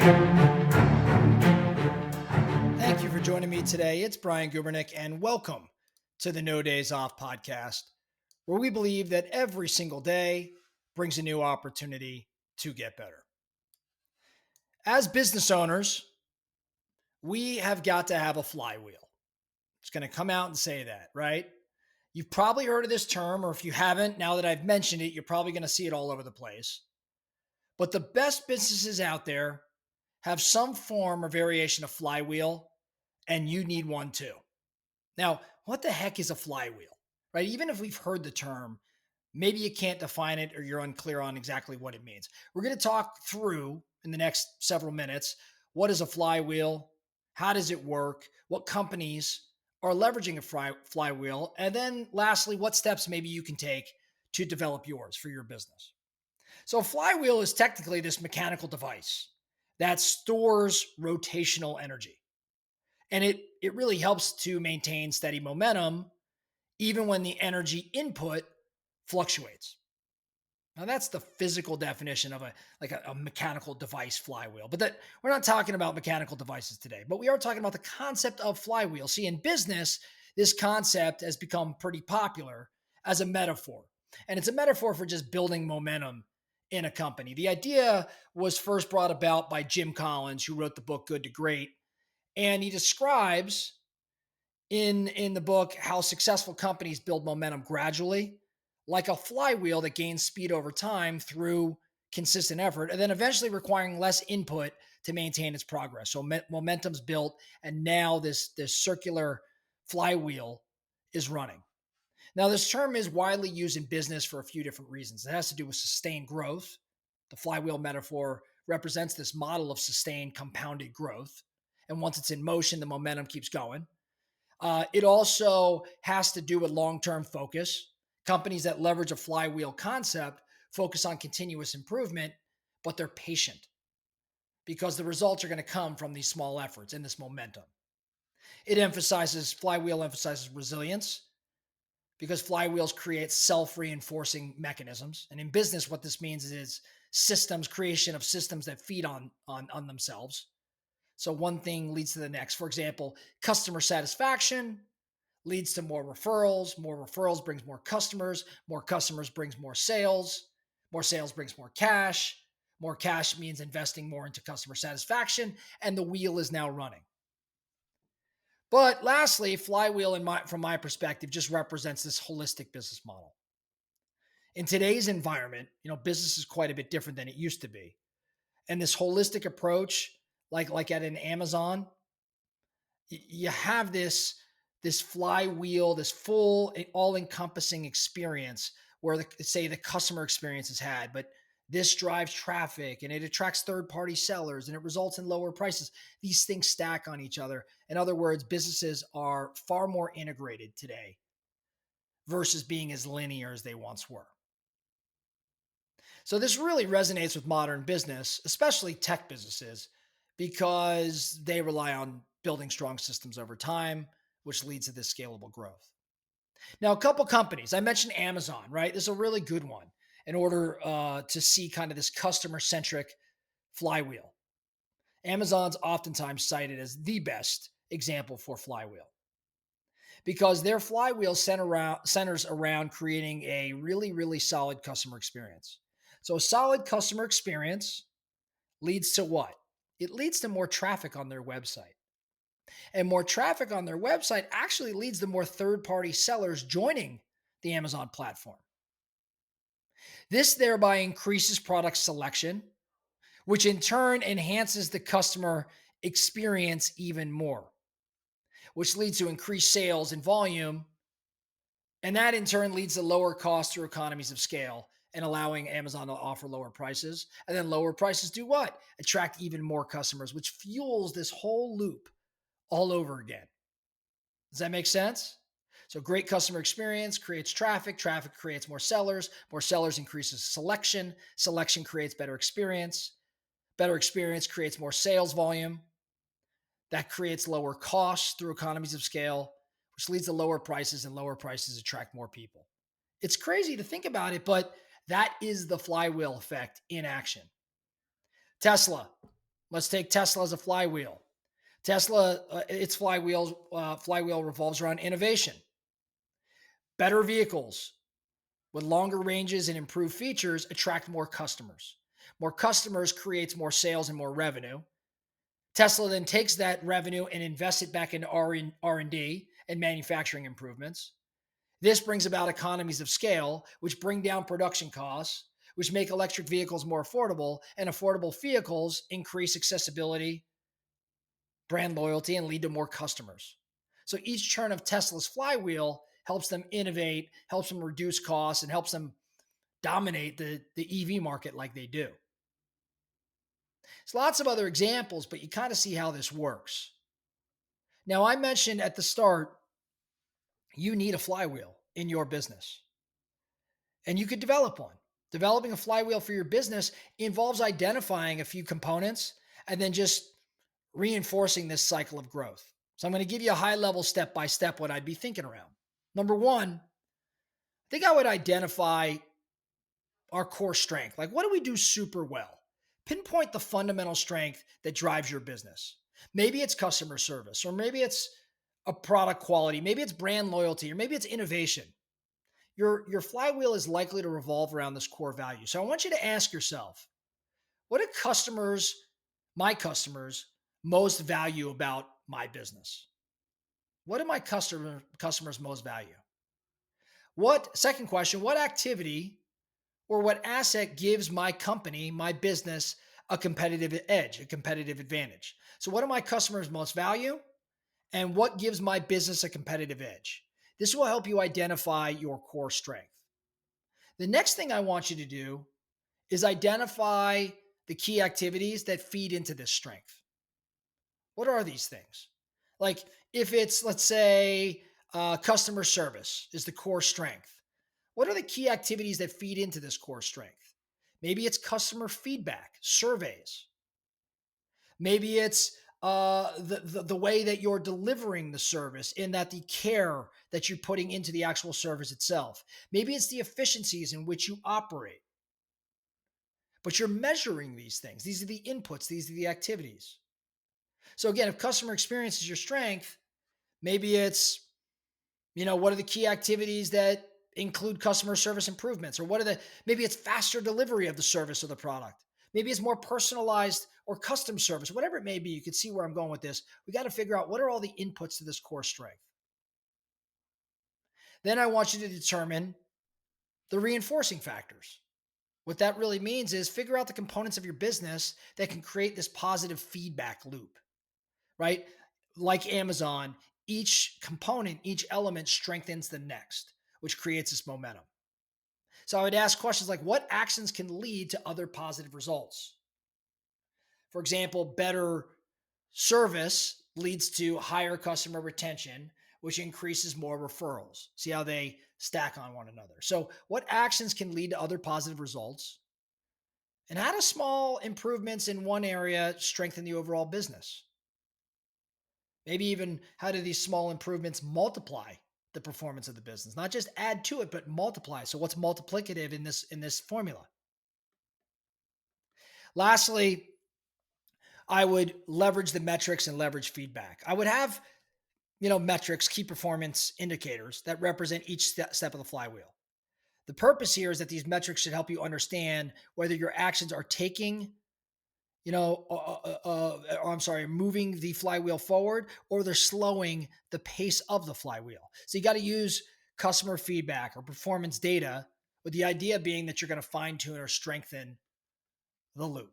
Thank you for joining me today. It's Brian Gubernick, and welcome to the No Days Off podcast, where we believe that every single day brings a new opportunity to get better. As business owners, we have got to have a flywheel. It's going to come out and say that, right? You've probably heard of this term, or if you haven't, now that I've mentioned it, you're probably going to see it all over the place. But the best businesses out there have some form or variation of flywheel, and you need one too. Now, what the heck is a flywheel, right? Even if we've heard the term, maybe you can't define it or you're unclear on exactly what it means. We're going to talk through in the next several minutes what is a flywheel, how does it work, what companies are leveraging a flywheel, and then lastly, what steps maybe you can take to develop yours for your business. So, a flywheel is technically this mechanical device that stores rotational energy. And it really helps to maintain steady momentum even when the energy input fluctuates. Now that's the physical definition of a mechanical device flywheel. But that we're not talking about mechanical devices today, but we are talking about the concept of flywheel. See, in business, this concept has become pretty popular as a metaphor. And it's a metaphor for just building momentum in a company. The idea was first brought about by Jim Collins, who wrote the book Good to Great, and he describes in the book how successful companies build momentum gradually, like a flywheel that gains speed over time through consistent effort, and then eventually requiring less input to maintain its progress. So momentum's built, and now this circular flywheel is running. Now, this term is widely used in business for a few different reasons. It has to do with sustained growth. The flywheel metaphor represents this model of sustained compounded growth. And once it's in motion, the momentum keeps going. It also has to do with long term focus. Companies that leverage a flywheel concept focus on continuous improvement, but they're patient because the results are going to come from these small efforts and this momentum. Flywheel emphasizes resilience because flywheels create self reinforcing mechanisms. And in business, what this means is creation of systems that feed on themselves. So one thing leads to the next. For example, customer satisfaction leads to more referrals. More referrals brings more customers brings more sales brings more cash means investing more into customer satisfaction, and the wheel is now running. But lastly, flywheel from my perspective just represents this holistic business model. In today's environment, business is quite a bit different than it used to be. And this holistic approach, like at an Amazon, you have this flywheel, this full all-encompassing experience where the customer experience is had, but this drives traffic and it attracts third-party sellers and it results in lower prices. These things stack on each other. In other words, businesses are far more integrated today versus being as linear as they once were. So this really resonates with modern business, especially tech businesses, because they rely on building strong systems over time, which leads to this scalable growth. Now, a couple companies, I mentioned Amazon, right? This is a really good one in order to see kind of this customer centric flywheel. Amazon's oftentimes cited as the best example for flywheel because their flywheel centers around creating a really, really solid customer experience. So, a solid customer experience leads to what? It leads to more traffic on their website. And more traffic on their website actually leads to more third party sellers joining the Amazon platform. This thereby increases product selection, which in turn enhances the customer experience even more, which leads to increased sales and volume. And that in turn leads to lower costs through economies of scale and allowing Amazon to offer lower prices. And then lower prices do what? Attract even more customers, which fuels this whole loop all over again. Does that make sense? So great customer experience creates traffic creates more sellers increases selection creates better experience creates more sales volume, that creates lower costs through economies of scale, which leads to lower prices, and lower prices attract more people. It's crazy to think about it, but that is the flywheel effect in action. Tesla, Let's take Tesla as a flywheel. Tesla, its flywheel revolves around innovation. Better vehicles with longer ranges and improved features attract more customers. More customers creates more sales and more revenue. Tesla then takes that revenue and invests it back into R&D and manufacturing improvements. This brings about economies of scale, which bring down production costs, which make electric vehicles more affordable, and affordable vehicles increase accessibility, brand loyalty, and lead to more customers. So each turn of Tesla's flywheel helps them innovate, helps them reduce costs, and helps them dominate the EV market like they do. There's lots of other examples, but you kind of see how this works. Now, I mentioned at the start, you need a flywheel in your business, and you could develop one. Developing a flywheel for your business involves identifying a few components and then just reinforcing this cycle of growth. So I'm going to give you a high level step by step what I'd be thinking around. Number one, I think I would identify our core strength. Like, what do we do super well? Pinpoint the fundamental strength that drives your business. Maybe it's customer service, or maybe it's a product quality, maybe it's brand loyalty, or maybe it's innovation. Your flywheel is likely to revolve around this core value. So I want you to ask yourself, what do my customers, most value about my business? What do my customers most value? Second question, what activity or what asset gives my company, my business, a competitive edge, a competitive advantage? So, what do my customers most value? And what gives my business a competitive edge? This will help you identify your core strength. The next thing I want you to do is identify the key activities that feed into this strength. What are these things? Like, if it's, let's say, customer service is the core strength, what are the key activities that feed into this core strength? Maybe it's customer feedback, surveys. Maybe it's the way that you're delivering the service, in that the care that you're putting into the actual service itself. Maybe it's the efficiencies in which you operate. But you're measuring these things. These are the inputs, these are the activities. So again, if customer experience is your strength, maybe it's, what are the key activities that include customer service improvements? Or maybe it's faster delivery of the service or the product. Maybe it's more personalized or custom service, whatever it may be. You can see where I'm going with this. We got to figure out what are all the inputs to this core strength. Then I want you to determine the reinforcing factors. What that really means is figure out the components of your business that can create this positive feedback loop, right? Like Amazon, each component, each element strengthens the next, which creates this momentum. So I would ask questions like, what actions can lead to other positive results? For example, better service leads to higher customer retention, which increases more referrals. See how they stack on one another. So what actions can lead to other positive results? And how do small improvements in one area strengthen the overall business? Maybe even how do these small improvements multiply the performance of the business? Not just add to it, but multiply. So what's multiplicative in this formula? Lastly, I would leverage the metrics and leverage feedback. I would have, metrics, key performance indicators that represent each step of the flywheel. The purpose here is that these metrics should help you understand whether your actions are moving the flywheel forward, or they're slowing the pace of the flywheel. So you got to use customer feedback or performance data, with the idea being that you're going to fine tune or strengthen the loop.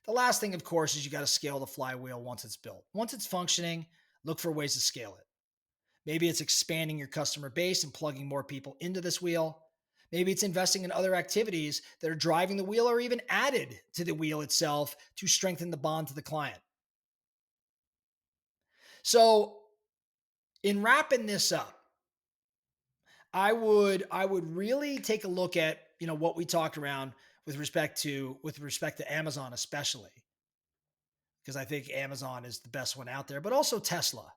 The last thing, of course, is you got to scale the flywheel once it's built. Once it's functioning, look for ways to scale it. Maybe it's expanding your customer base and plugging more people into this wheel. Maybe it's investing in other activities that are driving the wheel, or even added to the wheel itself to strengthen the bond to the client. So in wrapping this up, I would really take a look at, what we talked around with respect to Amazon, especially because I think Amazon is the best one out there, but also Tesla.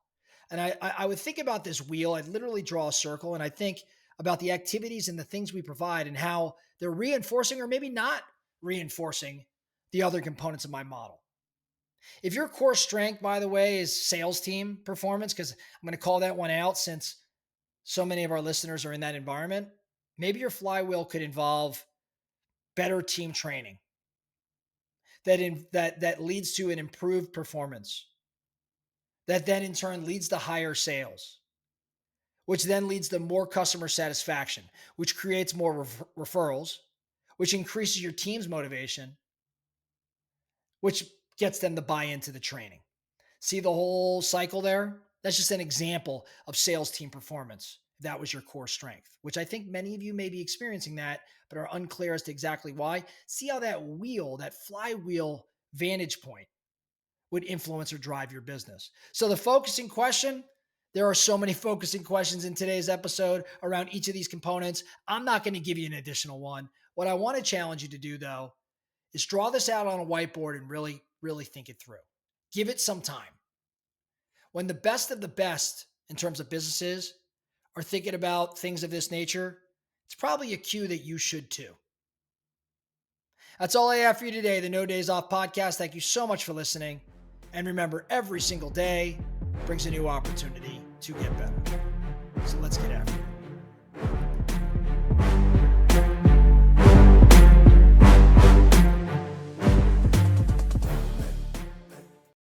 And I would think about this wheel. I'd literally draw a circle, and I think about the activities and the things we provide and how they're reinforcing or maybe not reinforcing the other components of my model. If your core strength, by the way, is sales team performance, because I'm going to call that one out since so many of our listeners are in that environment, maybe your flywheel could involve better team training that leads to an improved performance, that then in turn leads to higher sales, which then leads to more customer satisfaction, which creates more referrals, which increases your team's motivation, which gets them to buy into the training. See the whole cycle there? That's just an example of sales team performance. That was your core strength, which I think many of you may be experiencing that, but are unclear as to exactly why. See how that wheel, that flywheel vantage point would influence or drive your business. So the focusing question, there are so many focusing questions in today's episode around each of these components. I'm not going to give you an additional one. What I want to challenge you to do though, is draw this out on a whiteboard and really, really think it through. Give it some time. When the best of the best in terms of businesses are thinking about things of this nature, it's probably a cue that you should too. That's all I have for you today, the No Days Off podcast. Thank you so much for listening. And remember, every single day brings a new opportunity to get better. So let's get after it.